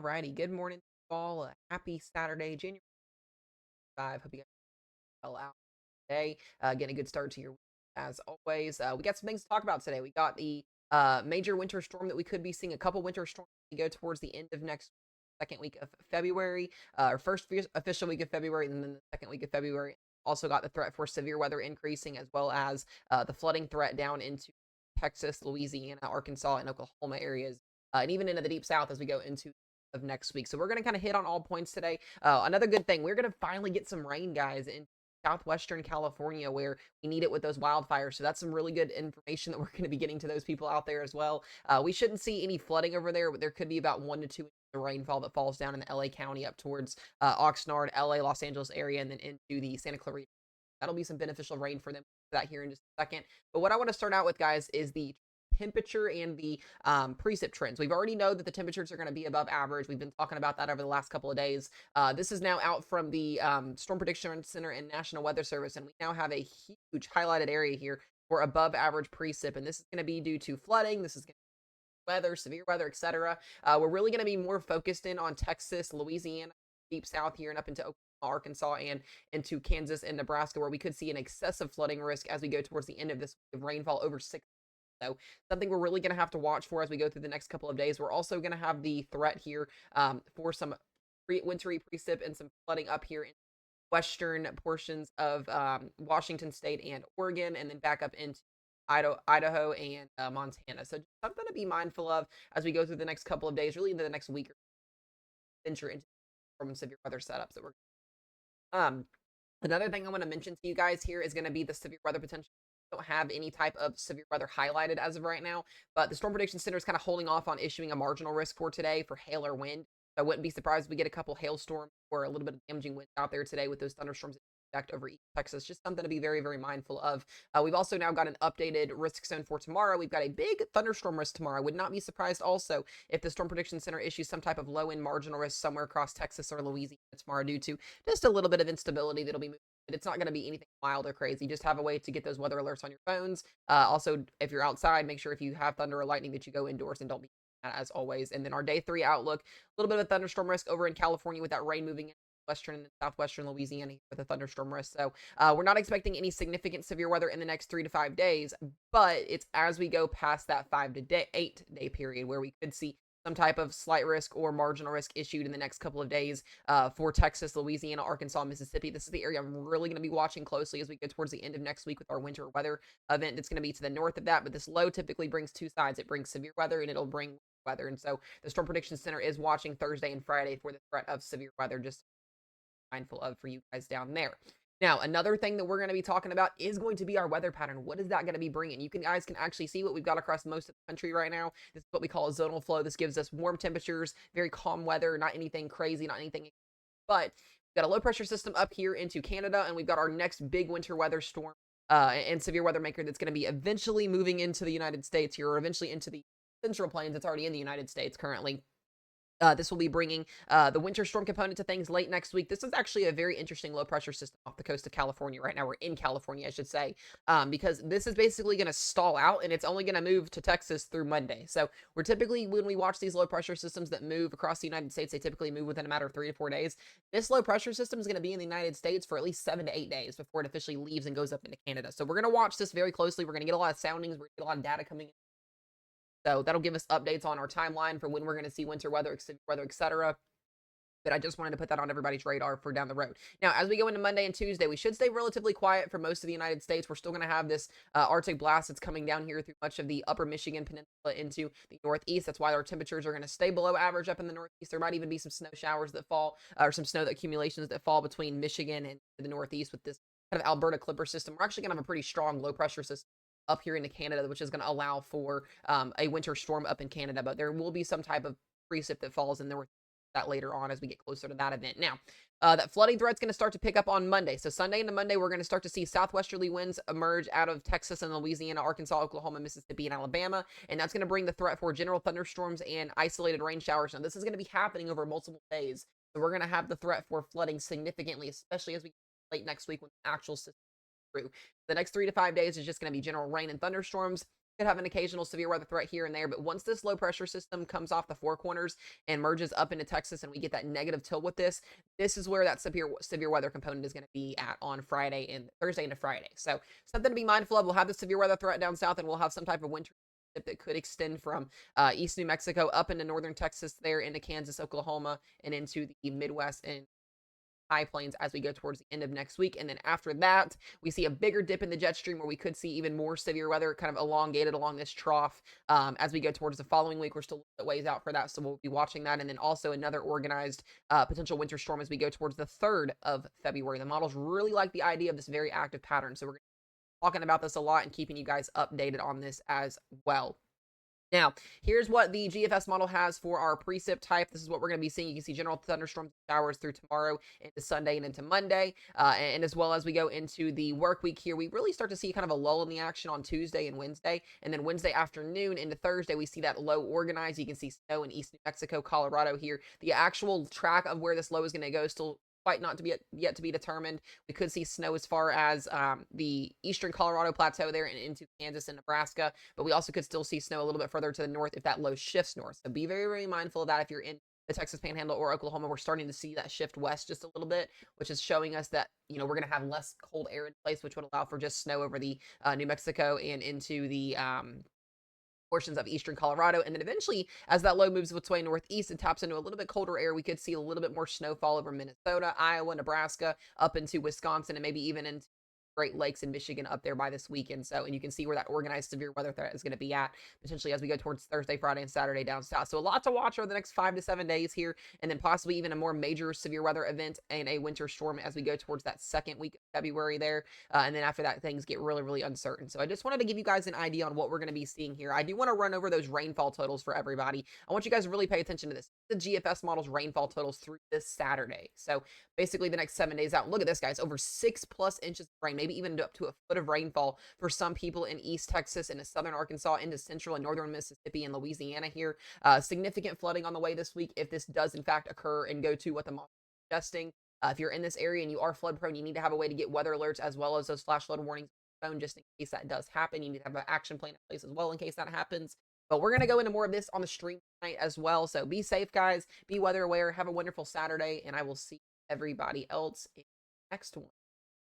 Alrighty, good morning to all. Happy Saturday, January 5. Hope you guys are well out today. Getting a good start to your week as always. We got some things to talk about today. We got the major winter storm that we could be seeing, a couple winter storms as we go towards the end of next second week of February, or first official week of February, and then the second week of February. Also got the threat for severe weather increasing, as well as the flooding threat down into Texas, Louisiana, Arkansas, and Oklahoma areas, and even into the deep south as we go into of next week. So we're going to kind of hit on all points today. Another good thing, we're going to finally get some rain, guys, in southwestern California where we need it with those wildfires. So that's some really good information that we're going to be getting to those people out there as well. We shouldn't see any flooding over there, but there could be about 1 to 2 inches of rainfall that falls down in the LA County up towards Oxnard, LA, Los Angeles area, and then into the Santa Clarita. That'll be some beneficial rain for them. That here in just a second. But what I want to start out with, guys, is the temperature and the precip trends. We've already know that the temperatures are going to be above average. We've been talking about that over the last couple of days. This is now out from the Storm Prediction Center and National Weather Service, and we now have a huge highlighted area here for above average precip, and this is going to be due to flooding. This is going to be weather, severe weather, etc. We're really going to be more focused in on Texas, Louisiana, deep south here, and up into Oklahoma, Arkansas, and into Kansas and Nebraska, where we could see an excessive flooding risk as we go towards the end of this week of rainfall over 6. So something we're really going to have to watch for as we go through the next couple of days. We're also going to have the threat here for some wintry precip and some flooding up here in western portions of Washington State and Oregon, and then back up into Idaho and Montana. So just something to be mindful of as we go through the next couple of days, really into the next week or venture into some severe weather setups that we're um, Another thing I want to mention to you guys here is going to be the severe weather potential. We don't have any type of severe weather highlighted as of right now, but the Storm Prediction Center is kind of holding off on issuing a marginal risk for today for hail or wind. So I wouldn't be surprised if we get a couple hailstorms or a little bit of damaging wind out there today with those thunderstorms over East Texas. Just something to be very, very mindful of. We've also now got an updated risk zone for tomorrow. We've got a big thunderstorm risk tomorrow. I would not be surprised also if the Storm Prediction Center issues some type of low end marginal risk somewhere across Texas or Louisiana tomorrow due to just a little bit of instability that'll be moving. It's not going to be anything wild or crazy. Just have a way to get those weather alerts on your phones. Also, if you're outside, make sure if you have thunder or lightning that you go indoors and don't be as always. And then our day 3 outlook, a little bit of a thunderstorm risk over in California with that rain moving in western and southwestern Louisiana with a thunderstorm risk. So we're not expecting any significant severe weather in the next 3 to 5 days, but it's as we go past that 5 to 8 day period where we could see some type of slight risk or marginal risk issued in the next couple of days for Texas, Louisiana, Arkansas, Mississippi. This is the area I'm really going to be watching closely as we get towards the end of next week with our winter weather event that's going to be to the north of that. But this low typically brings two sides. It brings severe weather and it'll bring weather. And so the Storm Prediction Center is watching Thursday and Friday for the threat of severe weather, just mindful of for you guys down there. Now, another thing that we're going to be talking about is going to be our weather pattern. What is that going to be bringing? You guys can actually see what we've got across most of the country right now. This is what we call a zonal flow. This gives us warm temperatures, very calm weather, not anything crazy, not anything. But we've got a low pressure system up here into Canada, and we've got our next big winter weather storm and severe weather maker that's going to be eventually moving into the United States here, or eventually into the Central Plains. It's already in the United States currently. This will be bringing the winter storm component to things late next week. This is actually a very interesting low pressure system off the coast of California right now. We're in California, I should say, because this is basically going to stall out and it's only going to move to Texas through Monday. So we're typically, when we watch these low pressure systems that move across the United States, they typically move within a matter of 3 to 4 days. This low pressure system is going to be in the United States for at least 7 to 8 days before it officially leaves and goes up into Canada. So we're going to watch this very closely. We're going to get a lot of soundings. We're going to get a lot of data coming in. So that'll give us updates on our timeline for when we're going to see winter weather, etc. But I just wanted to put that on everybody's radar for down the road. Now, as we go into Monday and Tuesday, we should stay relatively quiet for most of the United States. We're still going to have this Arctic blast that's coming down here through much of the upper Michigan Peninsula into the Northeast. That's why our temperatures are going to stay below average up in the Northeast. There might even be some snow showers that fall, or some snow accumulations that fall between Michigan and the Northeast with this kind of Alberta Clipper system. We're actually going to have a pretty strong low pressure system up here into Canada, which is going to allow for a winter storm up in Canada. But there will be some type of precip that falls in there that later on as we get closer to that event. Now, that flooding threat's going to start to pick up on Monday. So Sunday into Monday, we're going to start to see southwesterly winds emerge out of Texas and Louisiana, Arkansas, Oklahoma, Mississippi, and Alabama. And that's going to bring the threat for general thunderstorms and isolated rain showers. Now, this is going to be happening over multiple days. So we're going to have the threat for flooding significantly, especially as we get late next week when the actual system through. The next 3 to 5 days is just going to be general rain and thunderstorms. could have an occasional severe weather threat here and there, but once this low pressure system comes off the four corners and merges up into Texas and we get that negative tilt with this is where that severe weather component is going to be at on Friday and Thursday into Friday. So something to be mindful of. We'll have the severe weather threat down south, and we'll have some type of winter that could extend from east New Mexico up into northern Texas, there into Kansas, Oklahoma, and into the Midwest and high plains as we go towards the end of next week. And then after that, we see a bigger dip in the jet stream where we could see even more severe weather kind of elongated along this trough as we go towards the following week. We're still a little ways out for that, so we'll be watching that. And then also another organized potential winter storm as we go towards the 3rd of February. The models really like the idea of this very active pattern, so we're talking about this a lot and keeping you guys updated on this as well. Now, here's what the GFS model has for our precip type. This is what we're going to be seeing. You can see general thunderstorms and showers through tomorrow into Sunday and into Monday. And as well as we go into the work week here, we really start to see kind of a lull in the action on Tuesday and Wednesday. And then Wednesday afternoon into Thursday, we see that low organized. You can see snow in East New Mexico, Colorado here. The actual track of where this low is going to go still quite not to be yet to be determined. We could see snow as far as the eastern Colorado plateau there and into Kansas and Nebraska, but we also could still see snow a little bit further to the north if that low shifts north. So be very, very mindful of that if you're in the Texas Panhandle or Oklahoma. We're starting to see that shift west just a little bit, which is showing us that, you know, we're going to have less cold air in place, which would allow for just snow over the New Mexico and into the portions of eastern Colorado. And then eventually, as that low moves its way northeast and taps into a little bit colder air, we could see a little bit more snowfall over Minnesota, Iowa, Nebraska, up into Wisconsin, and maybe even into Great Lakes and Michigan up there by this weekend. So, and you can see where that organized severe weather threat is going to be at potentially as we go towards Thursday, Friday, and Saturday down south. So a lot to watch over the next 5 to 7 days here, and then possibly even a more major severe weather event and a winter storm as we go towards that second week of February there. And then after that, things get really, really uncertain. So I just wanted to give you guys an idea on what we're going to be seeing here. I do want to run over those rainfall totals for everybody. I want you guys to really pay attention to this. The GFS model's rainfall totals through this Saturday. So basically the next 7 days out. Look at this, guys. Over 6+ inches of rain, maybe even up to a foot of rainfall for some people in East Texas and southern Arkansas into central and northern Mississippi and Louisiana here. Significant flooding on the way this week if this does in fact occur and go to what the model is suggesting. If you're in this area and you are flood prone, you need to have a way to get weather alerts as well as those flash flood warnings on your phone just in case that does happen. You need to have an action plan in place as well in case that happens. But we're going to go into more of this on the stream tonight as well. So be safe, guys. Be weather aware. Have a wonderful Saturday. And I will see everybody else in the next one.